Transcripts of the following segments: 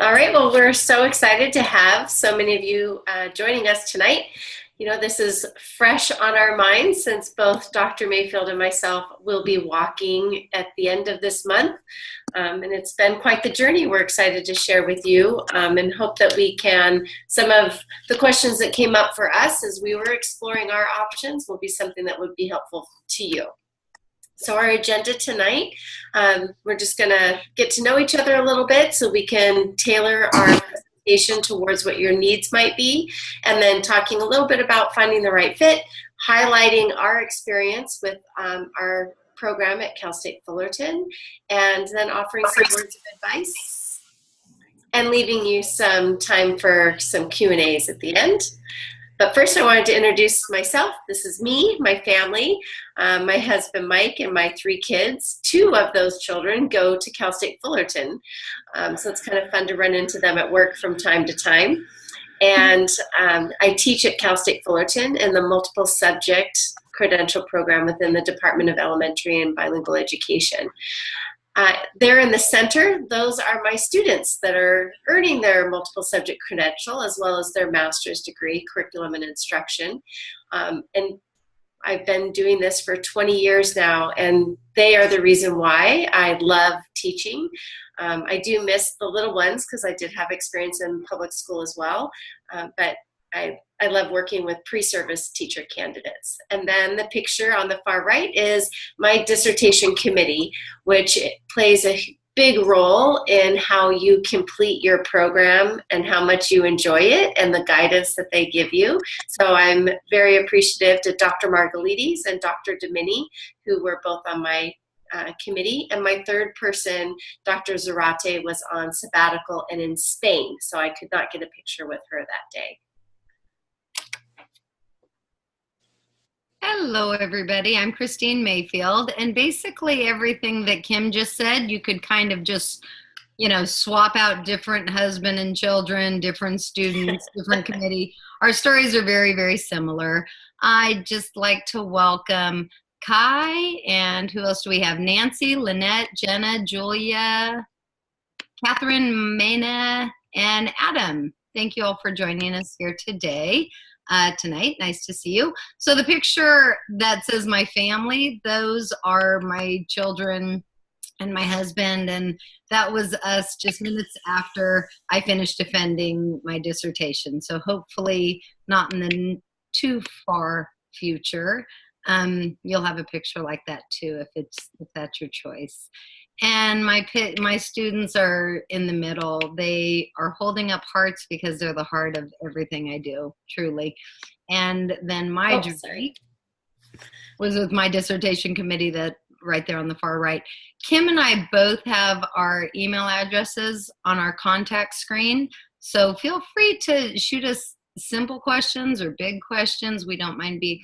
All right, well, we're so excited to have so many of you joining us tonight. You know, this is fresh on our minds since both Dr. Mayfield and myself will be walking at the end of this month. And it's been quite the journey we're excited to share with you and hope that we can, some of the questions that came up for us as we were exploring our options will be something that would be helpful to you. So our agenda tonight, we're just going to get to know each other a little bit so we can tailor our presentation towards what your needs might be, and then talking a little bit about finding the right fit, highlighting our experience with our program at Cal State Fullerton, and then offering some words of advice and leaving you some time for some Q&As at the end. But first I wanted to introduce myself. This is me, my family, my husband Mike, and my 3 kids. 2 of those children go to Cal State Fullerton. So it's kind of fun to run into them at work from time to time. And I teach at Cal State Fullerton in the multiple subject credential program within the Department of Elementary and Bilingual Education. There in the center, those are my students that are earning their multiple subject credential as well as their master's degree, curriculum and instruction. And I've been doing this for 20 years now, and they are the reason why I love teaching. I do miss the little ones because I did have experience in public school as well, but I love working with pre-service teacher candidates. And then the picture on the far right is my dissertation committee, which plays a big role in how you complete your program and how much you enjoy it and the guidance that they give you. So I'm very appreciative to Dr. Margolides and Dr. Domini, who were both on my committee. And my third person, Dr. Zarate, was on sabbatical and in Spain, so I could not get a picture with her that day. Hello, everybody. I'm Kristine Mayfield, and basically everything that Kim just said, you could kind of just, swap out different husband and children, different students, different committee. Our stories are very, very similar. I'd just like to welcome Kai, and who else do we have? Nancy, Lynette, Jenna, Julia, Catherine, Mena, and Adam. Thank you all for joining us here today. Tonight. Nice to see you. So the picture that says my family, those are my children and my husband, and that was us just minutes after I finished defending my dissertation. So hopefully not in the too far future. You'll have a picture like that too if that's your choice. And my students are in the middle. They are holding up hearts because they're the heart of everything I do, truly. And then my journey was with my dissertation committee, that right there on the far right. Kim and I both have our email addresses on our contact screen. So feel free to shoot us simple questions or big questions. We don't mind being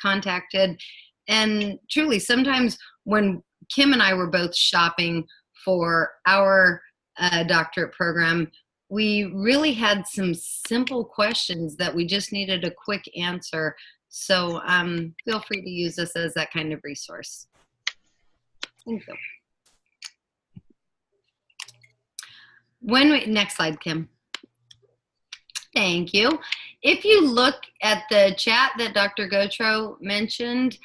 contacted. And truly, sometimes when Kim and I were both shopping for our doctorate program, we really had some simple questions that we just needed a quick answer. So feel free to use us as that kind of resource. Thank you. Next slide, Kim. Thank you. If you look at the chat that Dr. Gotro mentioned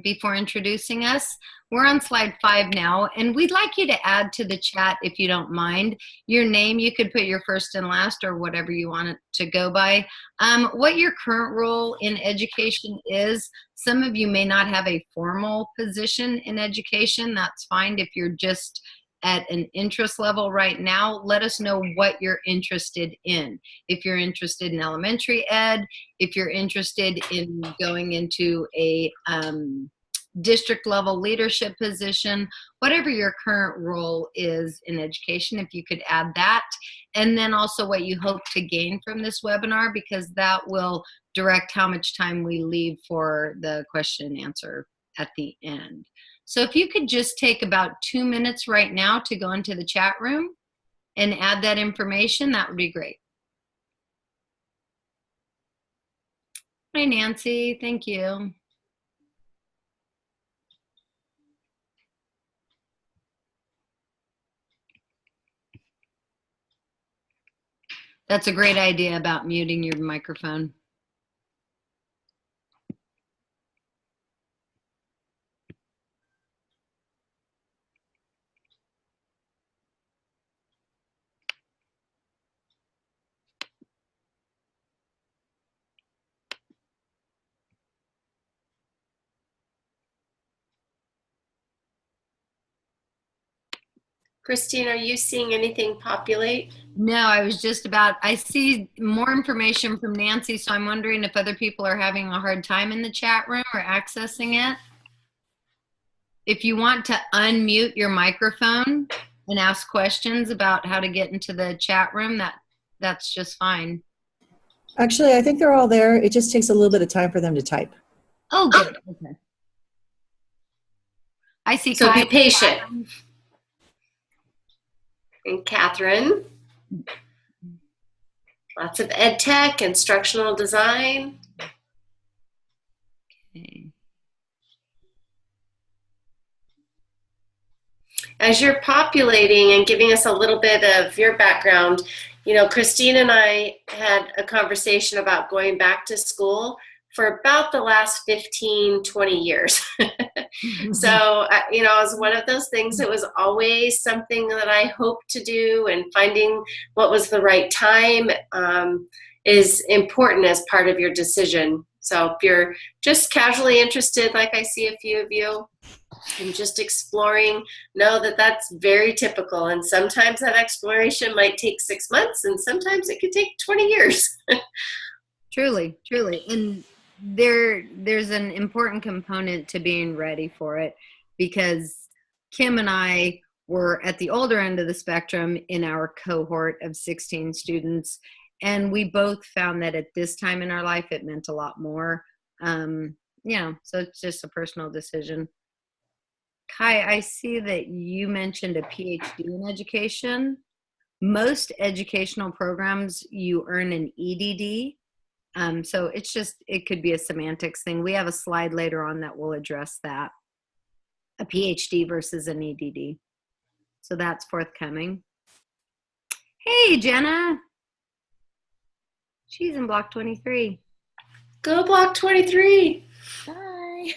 before introducing us, we're on slide 5 now, and we'd like you to add to the chat, if you don't mind, your name. You could put your first and last or whatever you want it to go by. What your current role in education is. Some of you may not have a formal position in education. That's fine. If you're just at an interest level right now, let us know what you're interested in. If you're interested in elementary ed, if you're interested in going into a district level leadership position, whatever your current role is in education, if you could add that. And then also what you hope to gain from this webinar, because that will direct how much time we leave for the question and answer at the end. So if you could just take about 2 minutes right now to go into the chat room and add that information, that would be great. Hi, Nancy. Thank you. That's a great idea about muting your microphone. Kristine, are you seeing anything populate? No, I see more information from Nancy, so I'm wondering if other people are having a hard time in the chat room or accessing it. If you want to unmute your microphone and ask questions about how to get into the chat room, that's just fine. Actually, I think they're all there. It just takes a little bit of time for them to type. Oh, good. Okay. I see. So be patient. And Catherine. Lots of ed tech, instructional design. Okay. As you're populating and giving us a little bit of your background, you know, Kristine and I had a conversation about going back to school for about the last 15, 20 years. So, you know, it was one of those things that was always something that I hoped to do, and finding what was the right time is important as part of your decision. So if you're just casually interested, like I see a few of you, and just exploring, know that that's very typical. And sometimes that exploration might take 6 months, and sometimes it could take 20 years. Truly, truly. And there's an important component to being ready for it, because Kim and I were at the older end of the spectrum in our cohort of 16 students, and we both found that at this time in our life it meant a lot more. You know, so it's just a personal decision. Kai, I see that you mentioned a Ph.D. in education. Most educational programs, you earn an EDD. So it could be a semantics thing. We have a slide later on that will address that. A PhD versus an EDD. So that's forthcoming. Hey, Jenna. She's in block 23. Go block 23. Bye.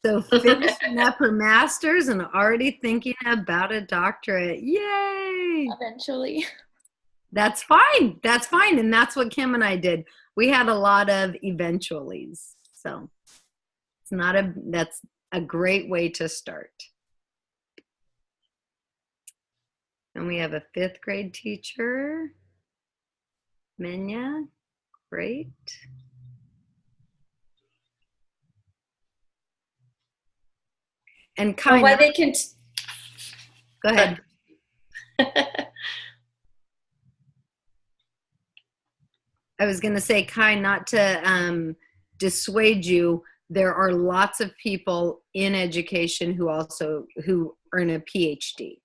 So finishing up her master's and already thinking about a doctorate. Yay! Eventually. That's fine. That's fine. And that's what Kim and I did. We had a lot of eventualities. So that's a great way to start. And we have a 5th grade teacher, Menya. Great. And kind why of, they can go ahead. I was going to say, Kai, not to dissuade you, there are lots of people in education who earn a PhD.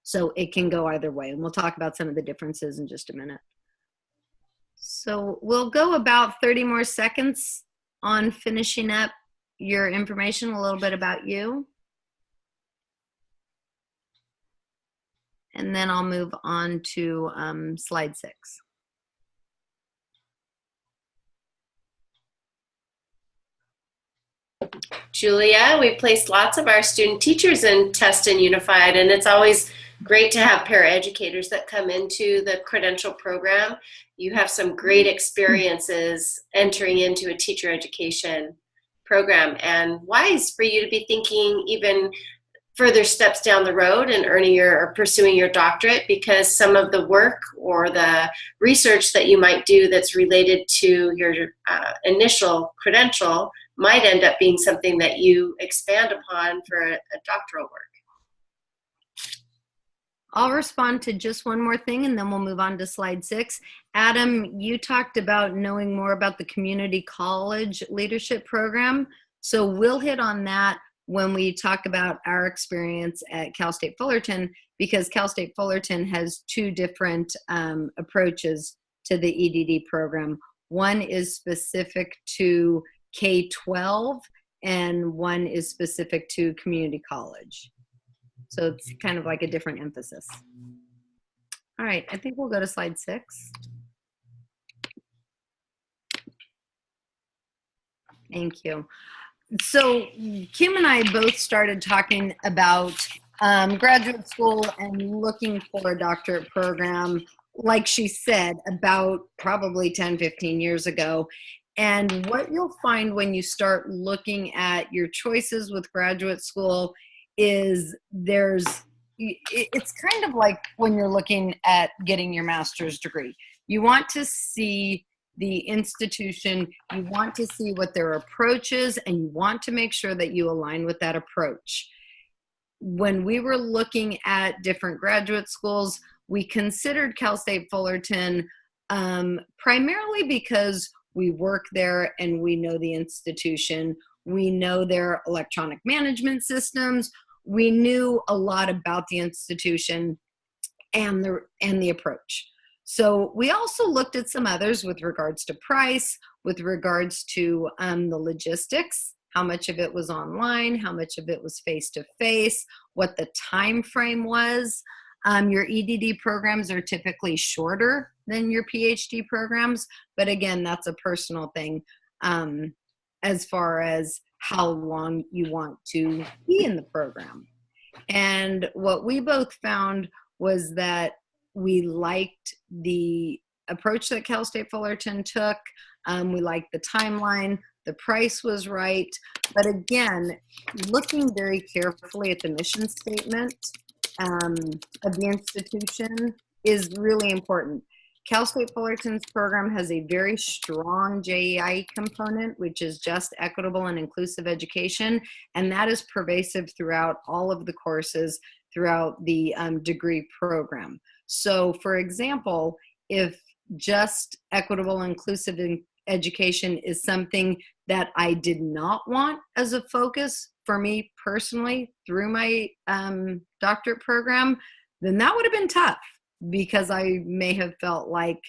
So it can go either way. And we'll talk about some of the differences in just a minute. So we'll go about 30 more seconds on finishing up your information, a little bit about you. And then I'll move on to slide 6. Julia, we placed lots of our student teachers in Test and Unified, and it's always great to have paraeducators that come into the credential program. You have some great experiences entering into a teacher education program, and wise for you to be thinking even further steps down the road and earning or pursuing your doctorate, because some of the work or the research that you might do that's related to your initial credential might end up being something that you expand upon for a doctoral work. I'll respond to just one more thing, and then we'll move on to slide 6. Adam, you talked about knowing more about the community college leadership program. So we'll hit on that when we talk about our experience at Cal State Fullerton, because Cal State Fullerton has 2 different approaches to the EDD program. One is specific to K-12, and one is specific to community college. So it's kind of like a different emphasis. All right, I think we'll go to slide 6. Thank you. So Kim and I both started talking about graduate school and looking for a doctorate program, like she said, about probably 10, 15 years ago. And what you'll find when you start looking at your choices with graduate school is it's kind of like when you're looking at getting your master's degree. You want to see the institution, you want to see what their approach is, and you want to make sure that you align with that approach. When we were looking at different graduate schools, we considered Cal State Fullerton primarily because we work there and we know the institution. We know their electronic management systems. We knew a lot about the institution and the approach. So we also looked at some others with regards to price, with regards to the logistics, how much of it was online, how much of it was face-to-face, what the time frame was. Your EDD programs are typically shorter than your PhD programs, but again, that's a personal thing as far as how long you want to be in the program. And what we both found was that we liked the approach that Cal State Fullerton took. We liked the timeline. The price was right. But again, looking very carefully at the mission statement of the institution is really important. Cal State Fullerton's program has a very strong JEI component, which is just equitable and inclusive education, and that is pervasive throughout all of the courses throughout the degree program. So, for example, if just equitable and inclusive education is something that I did not want as a focus for me personally through my doctorate program, then that would have been tough, because I may have felt like,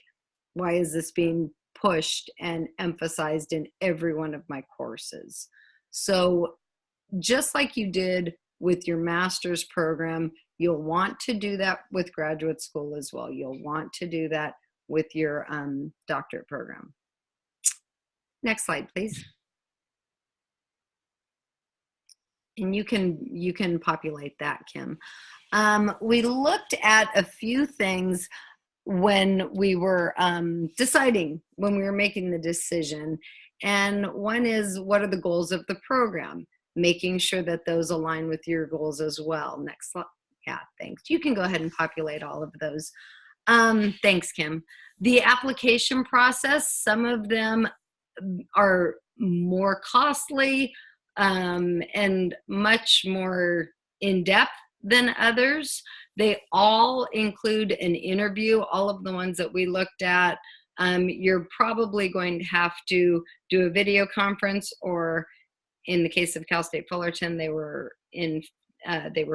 why is this being pushed and emphasized in every one of my courses? So just like you did with your master's program, you'll want to do that with graduate school as well. You'll want to do that with your doctorate program. Next slide, please. And you can populate that, Kim. We looked at a few things when we were deciding, when we were making the decision. And one is, what are the goals of the program? Making sure that those align with your goals as well. Next slide. Yeah, thanks. You can go ahead and populate all of those. Thanks, Kim. The application process, some of them are more costly and much more in-depth than others. They all include an interview. All of the ones that we looked at, you're probably going to have to do a video conference, or in the case of Cal State Fullerton, they were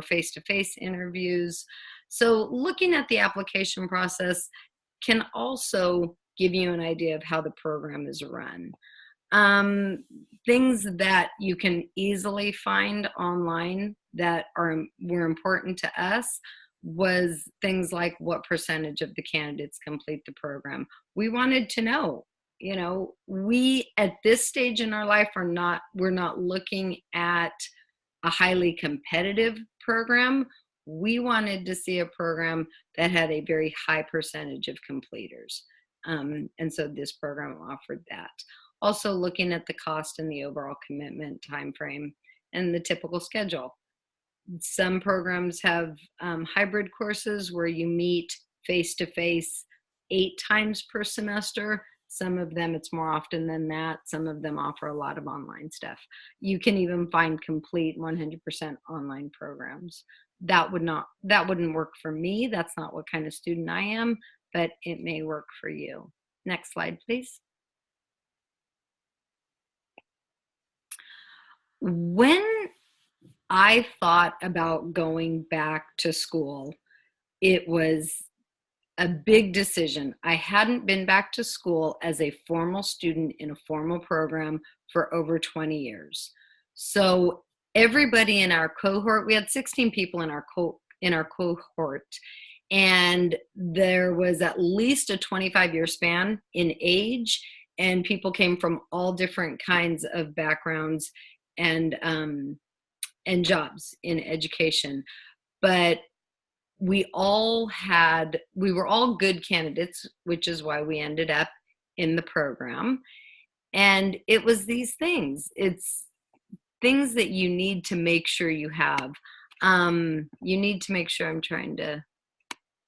face-to-face interviews. So looking at the application process can also give you an idea of how the program is run. Things that you can easily find online that were important to us was things like, what percentage of the candidates complete the program. We wanted to know, we at this stage in our life we're not looking at a highly competitive program. We wanted to see a program that had a very high percentage of completers. And so this program offered that. Also looking at the cost and the overall commitment timeframe and the typical schedule. Some programs have hybrid courses where you meet face-to-face 8 times per semester. Some of them, it's more often than that. Some of them offer a lot of online stuff. You can even find complete 100% online programs. That wouldn't work for me. That's not what kind of student I am, but it may work for you. Next slide, please. When I thought about going back to school, it was a big decision. I hadn't been back to school as a formal student in a formal program for over 20 years. So everybody in our cohort, we had 16 people in our cohort, and there was at least a 25-year span in age and people came from all different kinds of backgrounds and jobs in education. But we were all good candidates, which is why we ended up in the program. And it was these things. It's things that you need to make sure you have. You need to make sure, I'm trying to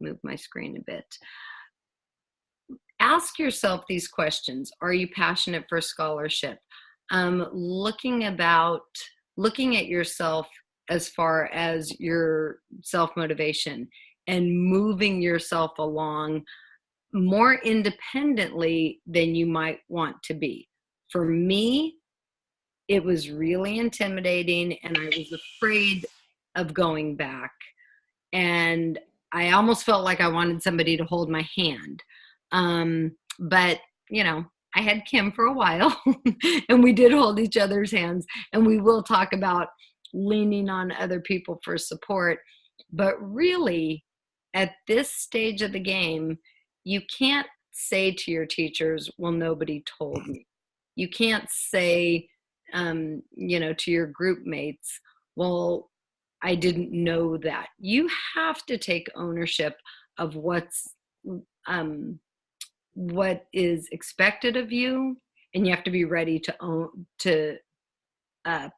move my screen a bit. Ask yourself these questions. Are you passionate for scholarship? Looking at yourself as far as your self-motivation and moving yourself along more independently than you might want to be. For me, it was really intimidating, and I was afraid of going back. And I almost felt like I wanted somebody to hold my hand. But, I had Kim for a while, and we did hold each other's hands, and we will talk about leaning on other people for support. But really, at this stage of the game, you can't say to your teachers, well, nobody told me. You can't say, to your group mates, well, I didn't know that. You have to take ownership of what is expected of you, and you have to be ready to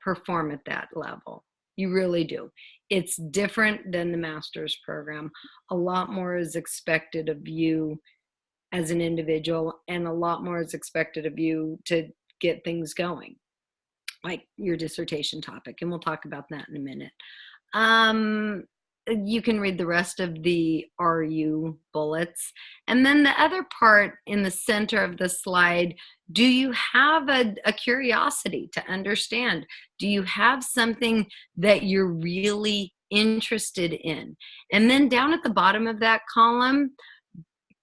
perform at that level. You really do. It's different than the master's program. A lot more is expected of you as an individual, and a lot more is expected of you to get things going, like your dissertation topic, and we'll talk about that in a minute. You can read the rest of the RU bullets. And then the other part in the center of the slide, do you have a curiosity to understand? Do you have something that you're really interested in? And then down at the bottom of that column,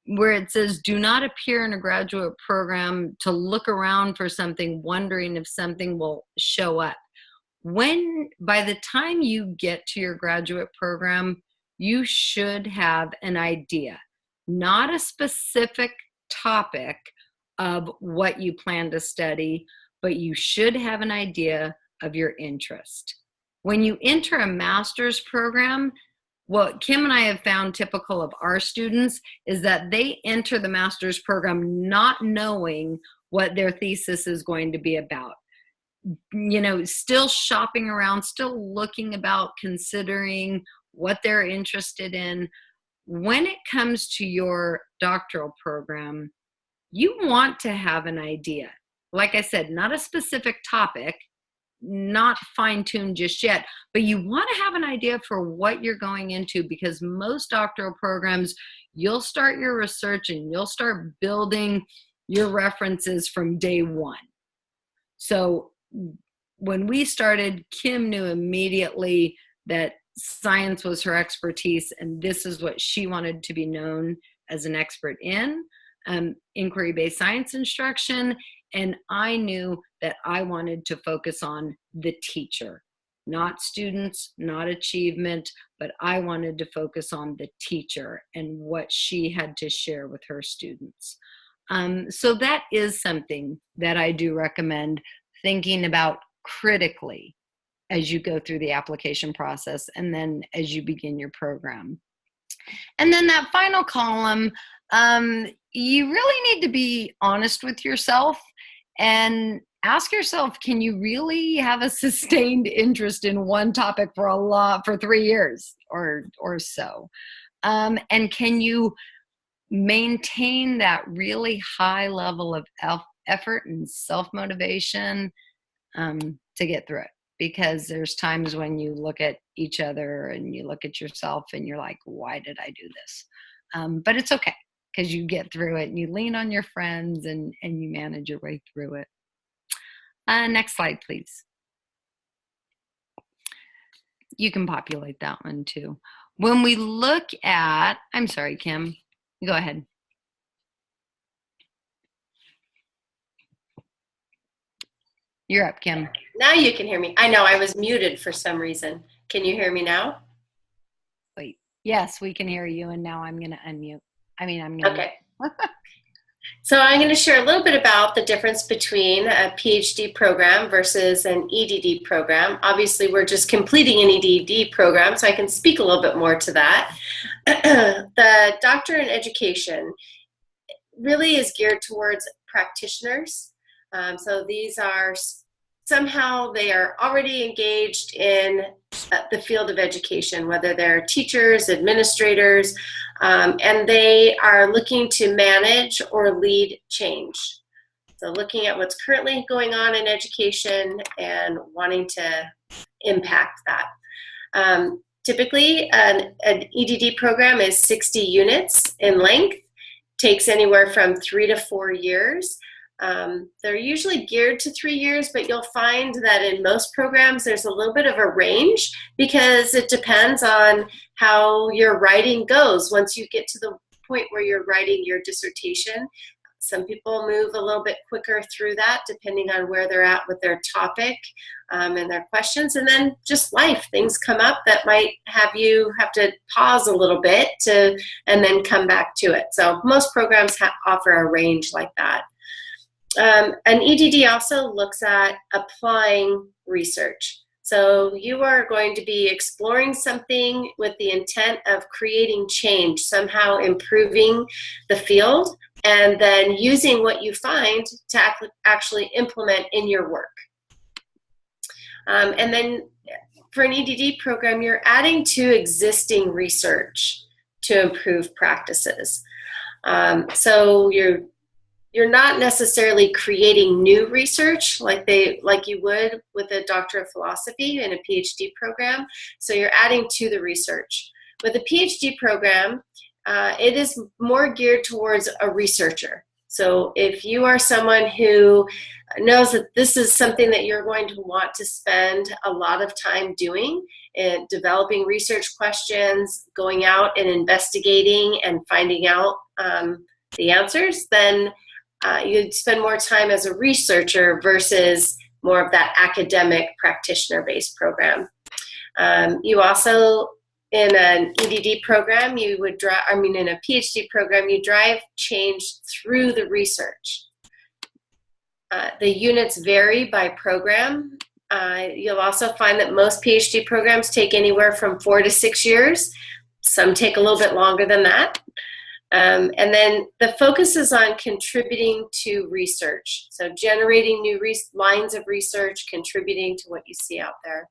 where it says, do not appear in a graduate program to look around for something, wondering if something will show up. By the time you get to your graduate program, you should have an idea, not a specific topic of what you plan to study, but you should have an idea of your interest. When you enter a master's program, what Kim and I have found typical of our students is that they enter the master's program not knowing what their thesis is going to be about. Still shopping around, still looking about, considering what they're interested in. When it comes to your doctoral program, you want to have an idea. Like I said, not a specific topic, not fine-tuned just yet, but you want to have an idea for what you're going into, because most doctoral programs, you'll start your research and you'll start building your references from day one. So when we started, Kim knew immediately that science was her expertise, and this is what she wanted to be known as an expert in, inquiry-based science instruction. And I knew that I wanted to focus on the teacher, not students, not achievement, but I wanted to focus on the teacher and what she had to share with her students. So that is something that I do recommend thinking about critically as you go through the application process and then as you begin your program. And then that final column, you really need to be honest with yourself and ask yourself, can you really have a sustained interest in one topic for 3 years or so? And can you maintain that really high level of effort and self-motivation to get through it? Because there's times when you look at each other and you look at yourself and you're like, why did I do this? But it's okay, because you get through it and you lean on your friends and you manage your way through it. Next slide, please. You can populate that one too. When we look at, I'm sorry, Kim, go ahead. You're up, Kim. Now you can hear me. I know I was muted for some reason. Can you hear me now? Wait. Yes, we can hear you. And now I'm going to unmute. I'm going to. Okay. So I'm going to share a little bit about the difference between a PhD program versus an EDD program. Obviously, we're just completing an EDD program, so I can speak a little bit more to that. The doctorate in education really is geared towards practitioners. So these are somehow they are already engaged in the field of education, whether they're teachers, administrators, and they are looking to manage or lead change. So looking at what's currently going on in education and wanting to impact that. Typically, an EDD program is 60 units in length, takes anywhere from 3 to 4 years. They're usually geared to 3 years, but you'll find that in most programs there's a little bit of a range because it depends on how your writing goes. Once you get to the point where you're writing your dissertation, some people move a little bit quicker through that depending on where they're at with their topic and their questions. And then just life, things come up that might have you have to pause a little bit and then come back to it. So most programs offer a range like that. An EDD also looks at applying research. So you are going to be exploring something with the intent of creating change, somehow improving the field, and then using what you find to actually implement in your work. And then for an EDD program, you're adding to existing research to improve practices. So you're not necessarily creating new research like you would with a Doctor of Philosophy in a PhD program. So you're adding to the research. With a PhD program, it is more geared towards a researcher. So if you are someone who knows that this is something that you're going to want to spend a lot of time doing, in developing research questions, going out and investigating and finding out the answers, then you'd spend more time as a researcher versus more of that academic practitioner-based program. You also, in an EDD program, in a PhD program, you drive change through the research. The units vary by program. You'll also find that most PhD programs take anywhere from 4 to 6 years. Some take a little bit longer than that. And then the focus is on contributing to research. So generating new lines of research, contributing to what you see out there,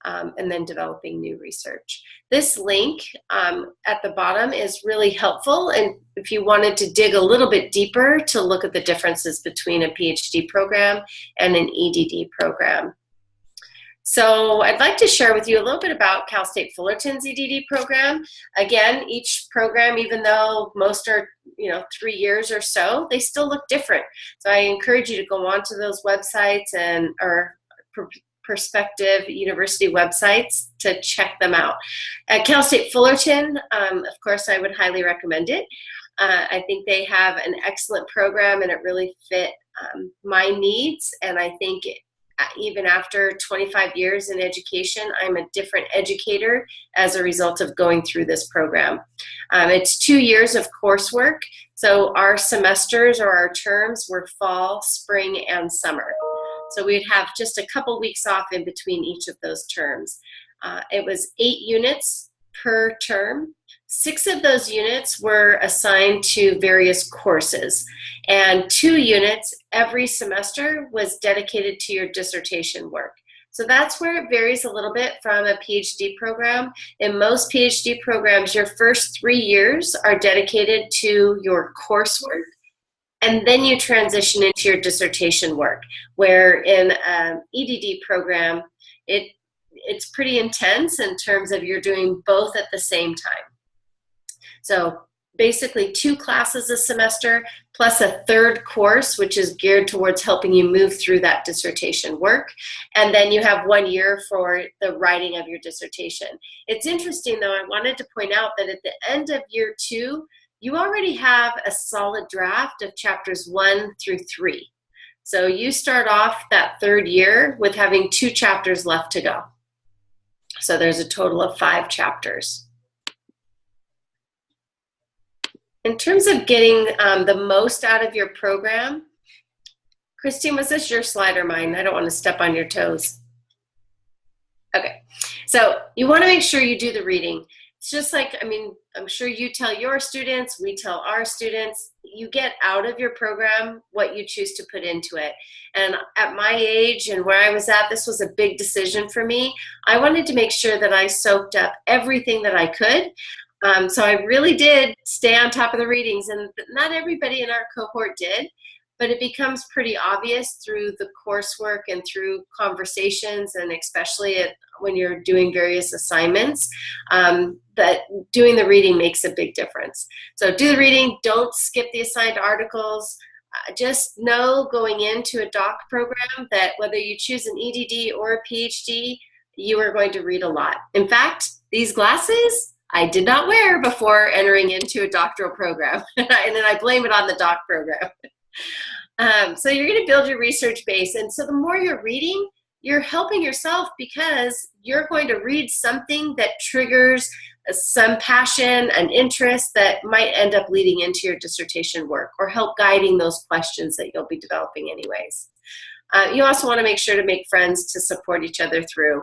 and then developing new research. This link at the bottom is really helpful, and if you wanted to dig a little bit deeper to look at the differences between a PhD program and an EDD program. So I'd like to share with you a little bit about Cal State Fullerton's EDD program. Again, each program, even though most are 3 years or so, they still look different. So I encourage you to go onto those websites or prospective university websites to check them out. At Cal State Fullerton, of course, I would highly recommend it. I think they have an excellent program and it really fit my needs, and I think even after 25 years in education, I'm a different educator as a result of going through this program. It's 2 years of coursework, so our semesters or our terms were fall, spring, and summer. So we'd have just a couple weeks off in between each of those terms. It was 8 units per term. 6 of those units were assigned to various courses, and 2 units every semester was dedicated to your dissertation work. So that's where it varies a little bit from a PhD program. In most PhD programs, your first 3 years are dedicated to your coursework, and then you transition into your dissertation work, where in an EDD program, it's pretty intense in terms of you're doing both at the same time. So basically 2 classes a semester plus a 3rd course, which is geared towards helping you move through that dissertation work. And then you have 1 year for the writing of your dissertation. It's interesting, though, I wanted to point out that at the end of year 2, you already have a solid draft of chapters 1 through 3. So you start off that 3rd year with having 2 chapters left to go. So there's a total of 5 chapters. In terms of getting the most out of your program, Kristine, was this your slide or mine? I don't want to step on your toes. Okay, so you want to make sure you do the reading. It's just like, I mean, I'm sure you tell your students, we tell our students, you get out of your program what you choose to put into it. And at my age and where I was at, this was a big decision for me. I wanted to make sure that I soaked up everything that I could. So I really did stay on top of the readings, and not everybody in our cohort did, but it becomes pretty obvious through the coursework and through conversations, and especially when you're doing various assignments, that doing the reading makes a big difference. So do the reading, don't skip the assigned articles. Just know going into a doc program that whether you choose an EDD or a PhD, you are going to read a lot. In fact, these glasses I did not wear before entering into a doctoral program, and then I blame it on the doc program. So you're going to build your research base, and so the more you're reading, you're helping yourself, because you're going to read something that triggers some passion and interest that might end up leading into your dissertation work or help guiding those questions that you'll be developing anyways. You also want to make sure to make friends to support each other through.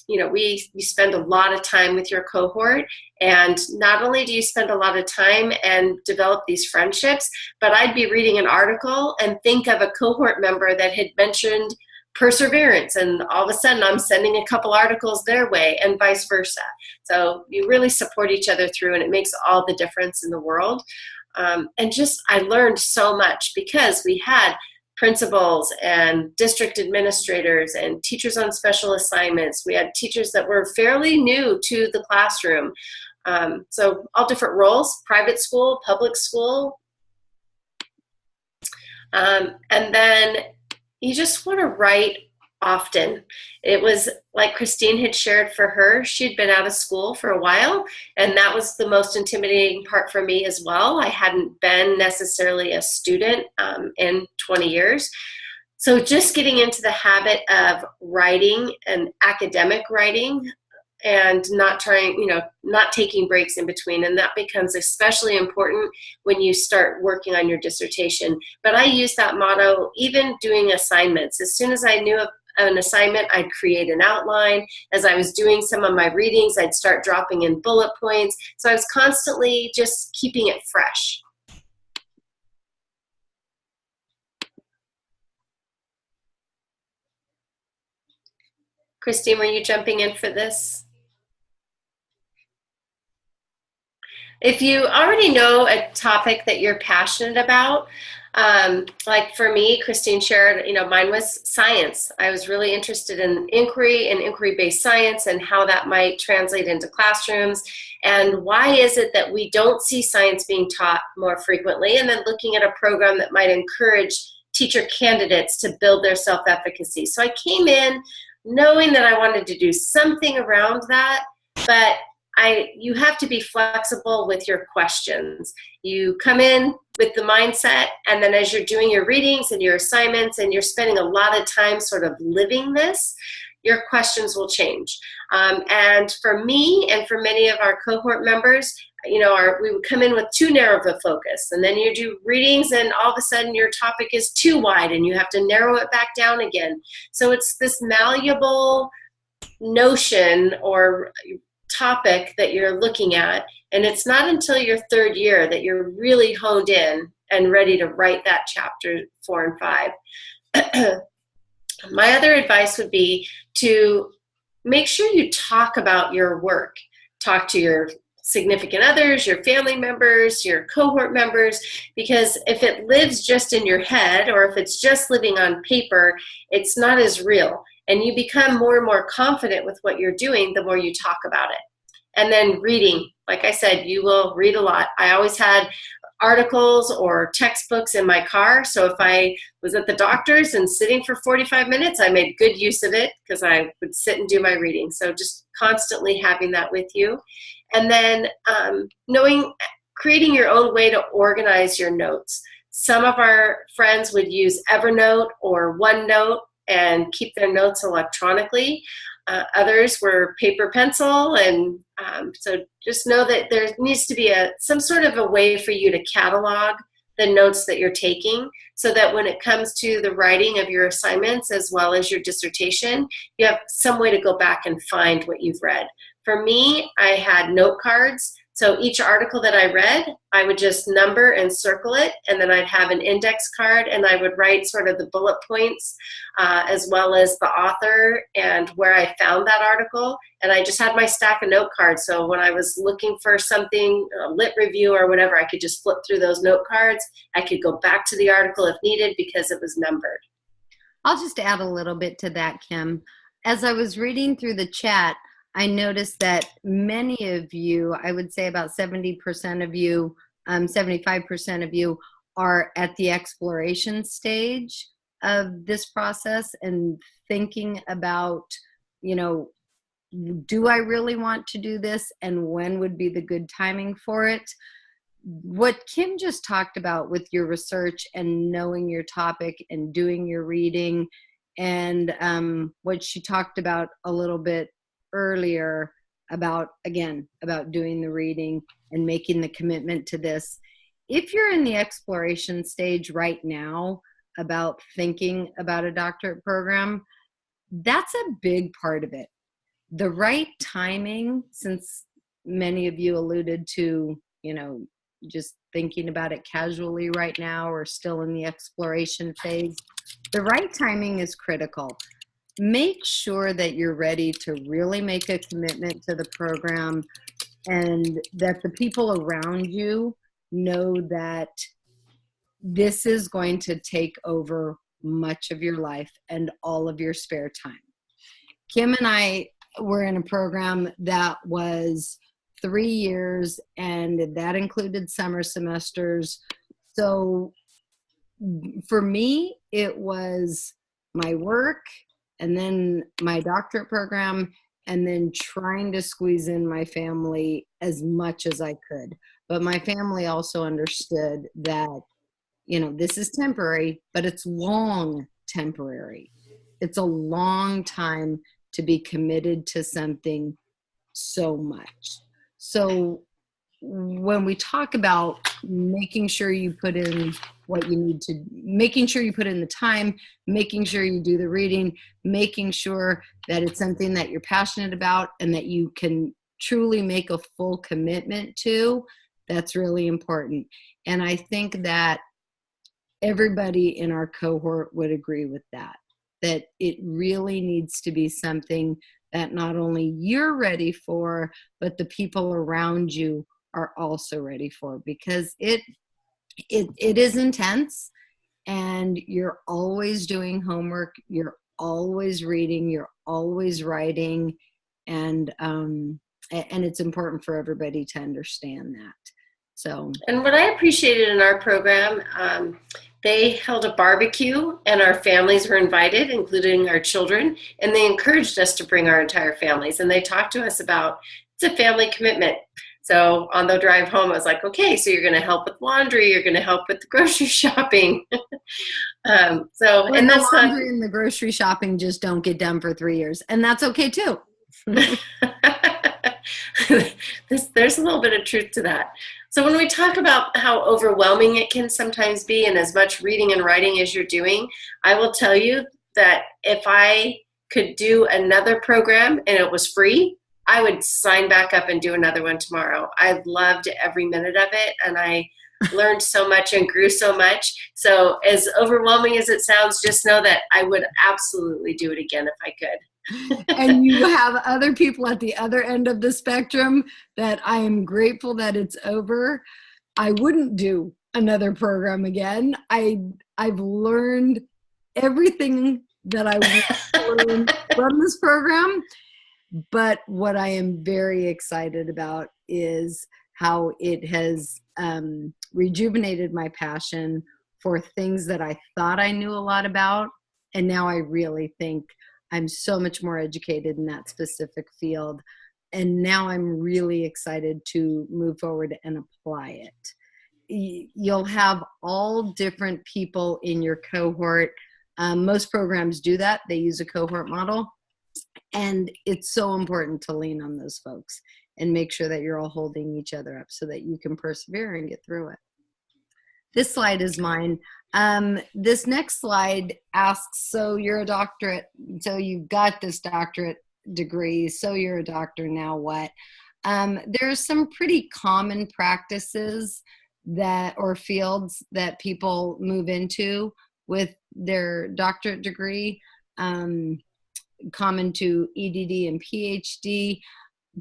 You know, we spend a lot of time with your cohort, and not only do you spend a lot of time and develop these friendships, but I'd be reading an article and think of a cohort member that had mentioned perseverance, and all of a sudden I'm sending a couple articles their way, and vice versa. So you really support each other through, and it makes all the difference in the world. And just, I learned so much because we had principals and district administrators and teachers on special assignments. We had teachers that were fairly new to the classroom. So all different roles, private school, public school. And then you just want to write often. It was like Kristine had shared for her, she'd been out of school for a while, and that was the most intimidating part for me as well. I hadn't been necessarily a student in 20 years. So just getting into the habit of writing and academic writing, and not taking breaks in between. And that becomes especially important when you start working on your dissertation. But I use that motto even doing assignments. As soon as I knew of an assignment, I'd create an outline. As I was doing some of my readings, I'd start dropping in bullet points. So I was constantly just keeping it fresh. Kristine, were you jumping in for this? If you already know a topic that you're passionate about, like for me, Kristine shared, mine was science. I was really interested in inquiry and inquiry-based science and how that might translate into classrooms. And why is it that we don't see science being taught more frequently? And then looking at a program that might encourage teacher candidates to build their self-efficacy. So I came in knowing that I wanted to do something around that, but you have to be flexible with your questions. You come in with the mindset, and then as you're doing your readings and your assignments and you're spending a lot of time sort of living this, your questions will change. And for me and for many of our cohort members, we would come in with too narrow of a focus, and then you do readings and all of a sudden your topic is too wide and you have to narrow it back down again. So it's this malleable notion or topic that you're looking at, and it's not until your third year that you're really honed in and ready to write that chapter 4 and 5. My other advice would be to make sure you talk about your work. Talk to your significant others, your family members, your cohort members, because if it lives just in your head or if it's just living on paper, it's not as real. And you become more and more confident with what you're doing the more you talk about it. And then reading, like I said, you will read a lot. I always had articles or textbooks in my car, so if I was at the doctor's and sitting for 45 minutes, I made good use of it because I would sit and do my reading. So just constantly having that with you. And then creating your own way to organize your notes. Some of our friends would use Evernote or OneNote and keep their notes electronically. Others were paper pencil. And so just know that there needs to be some sort of a way for you to catalog the notes that you're taking, so that when it comes to the writing of your assignments as well as your dissertation, you have some way to go back and find what you've read. For me, I had note cards. So each article that I read, I would just number and circle it, and then I'd have an index card, and I would write sort of the bullet points as well as the author and where I found that article. And I just had my stack of note cards. So when I was looking for something, a lit review or whatever, I could just flip through those note cards. I could go back to the article if needed because it was numbered. I'll just add a little bit to that, Kim. As I was reading through the chat, I noticed that many of you, I would say about 70% of you, 75% of you are at the exploration stage of this process and thinking about, do I really want to do this, and when would be the good timing for it? What Kim just talked about with your research and knowing your topic and doing your reading, and what she talked about a little bit earlier about doing the reading and making the commitment to this. If you're in the exploration stage right now about thinking about a doctorate program, that's a big part of it. The right timing, since many of you alluded to, just thinking about it casually right now or still in the exploration phase, the right timing is critical. Make sure that you're ready to really make a commitment to the program, and that the people around you know that this is going to take over much of your life and all of your spare time. Kim and I were in a program that was 3 years, and that included summer semesters. So for me, it was my work, and then my doctorate program, and then trying to squeeze in my family as much as I could. But my family also understood that, this is temporary, but it's long temporary. It's a long time to be committed to something so much. So when we talk about making sure you put in what you need to, making sure you put in the time, making sure you do the reading, making sure that it's something that you're passionate about and that you can truly make a full commitment to, that's really important. And I think that everybody in our cohort would agree with that it really needs to be something that not only you're ready for, but the people around you are also ready for, because it is intense, and you're always doing homework, you're always reading, you're always writing, and it's important for everybody to understand that. So, and what I appreciated in our program, they held a barbecue, and our families were invited, including our children, and they encouraged us to bring our entire families, and they talked to us about it's a family commitment. So on the drive home, I was like, okay, so you're going to help with laundry, you're going to help with the grocery shopping. And that's the laundry and the grocery shopping just don't get done for 3 years, and that's okay too. There's a little bit of truth to that. So when we talk about how overwhelming it can sometimes be, and as much reading and writing as you're doing, I will tell you that if I could do another program and it was free, I would sign back up and do another one tomorrow. I loved every minute of it, and I learned so much and grew so much. So as overwhelming as it sounds, just know that I would absolutely do it again if I could. And you have other people at the other end of the spectrum that I am grateful that it's over. I wouldn't do another program again. I've learned everything that I want to learn from this program. But what I am very excited about is how it has rejuvenated my passion for things that I thought I knew a lot about. And now I really think I'm so much more educated in that specific field. And now I'm really excited to move forward and apply it. You'll have all different people in your cohort. Most programs do that. They use a cohort model. And it's so important to lean on those folks and make sure that you're all holding each other up so that you can persevere and get through it. This slide is mine. This next slide asks, so you're a doctorate, so you've got this doctorate degree, so you're a doctor, now what? There's some pretty common practices that, or fields that people move into with their doctorate degree, common to EDD and PhD.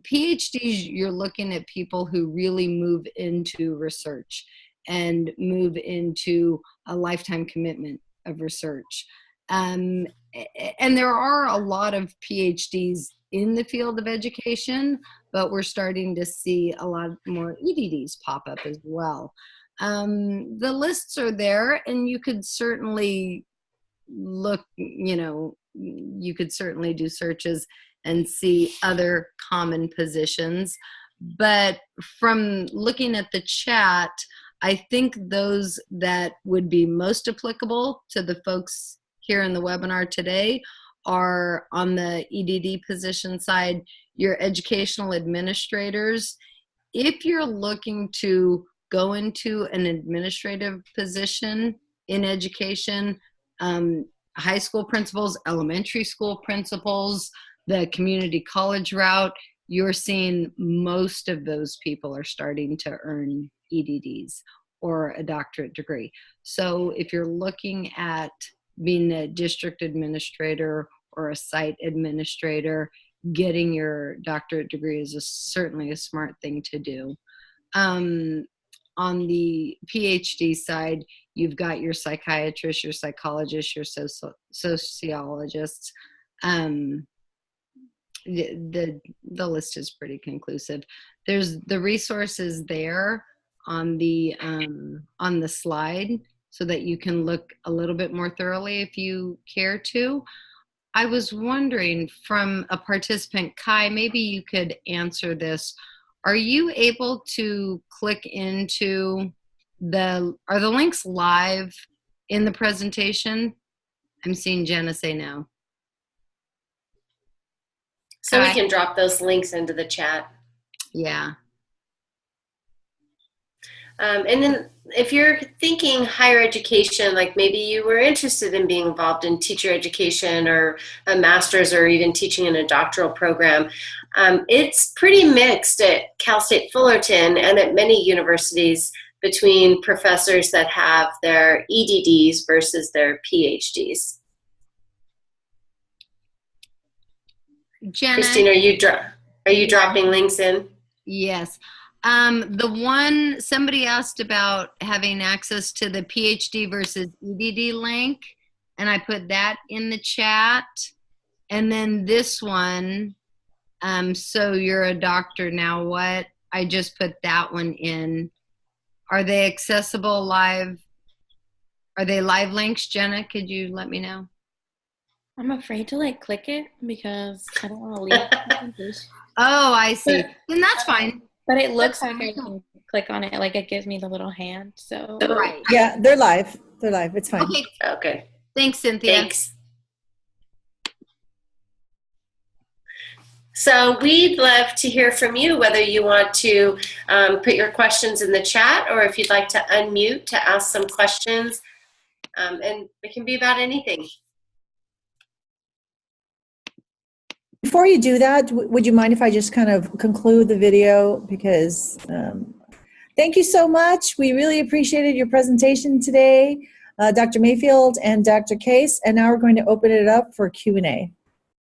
PhDs, you're looking at people who really move into research and move into a lifetime commitment of research. And there are a lot of PhDs in the field of education, but we're starting to see a lot more EDDs pop up as well. The lists are there, and you could certainly look, you could certainly do searches and see other common positions. But from looking at the chat, I think those that would be most applicable to the folks here in the webinar today are on the EDD position side, your educational administrators. If you're looking to go into an administrative position in education, high school principals, elementary school principals, the community college route, you're seeing most of those people are starting to earn EDDs or a doctorate degree. So if you're looking at being a district administrator or a site administrator, getting your doctorate degree is certainly a smart thing to do. On the PhD side, you've got your psychiatrists, your psychologists, your sociologists. The list is pretty conclusive. There's the resources there on the slide so that you can look a little bit more thoroughly if you care to. I was wondering from a participant, Kai, maybe you could answer this. Are you able to click into are the links live in the presentation? I'm seeing Jenna say no. So we can drop those links into the chat. Yeah. And then if you're thinking higher education, like maybe you were interested in being involved in teacher education or a master's or even teaching in a doctoral program, it's pretty mixed at Cal State Fullerton and at many universities between professors that have their EDDs versus their PhDs. Jenna, Kristine, are you dropping links in? Yes. The one, somebody asked about having access to the PhD versus EDD link, and I put that in the chat. And then this one, so you're a doctor, now what? I just put that one in. Are they accessible live? Are they live links, Jenna? Could you let me know? I'm afraid to click it because I don't want to leave. Oh, I see. Then that's fine. But it looks like I can click on it, it gives me the little hand. So right. Yeah, they're live. They're live. It's fine. Okay. Thanks, Cynthia. Thanks. So we'd love to hear from you, whether you want to put your questions in the chat or if you'd like to unmute to ask some questions. And it can be about anything. Before you do that, would you mind if I just kind of conclude the video? Because thank you so much. We really appreciated your presentation today, Dr. Mayfield and Dr. Case. And now we're going to open it up for Q&A.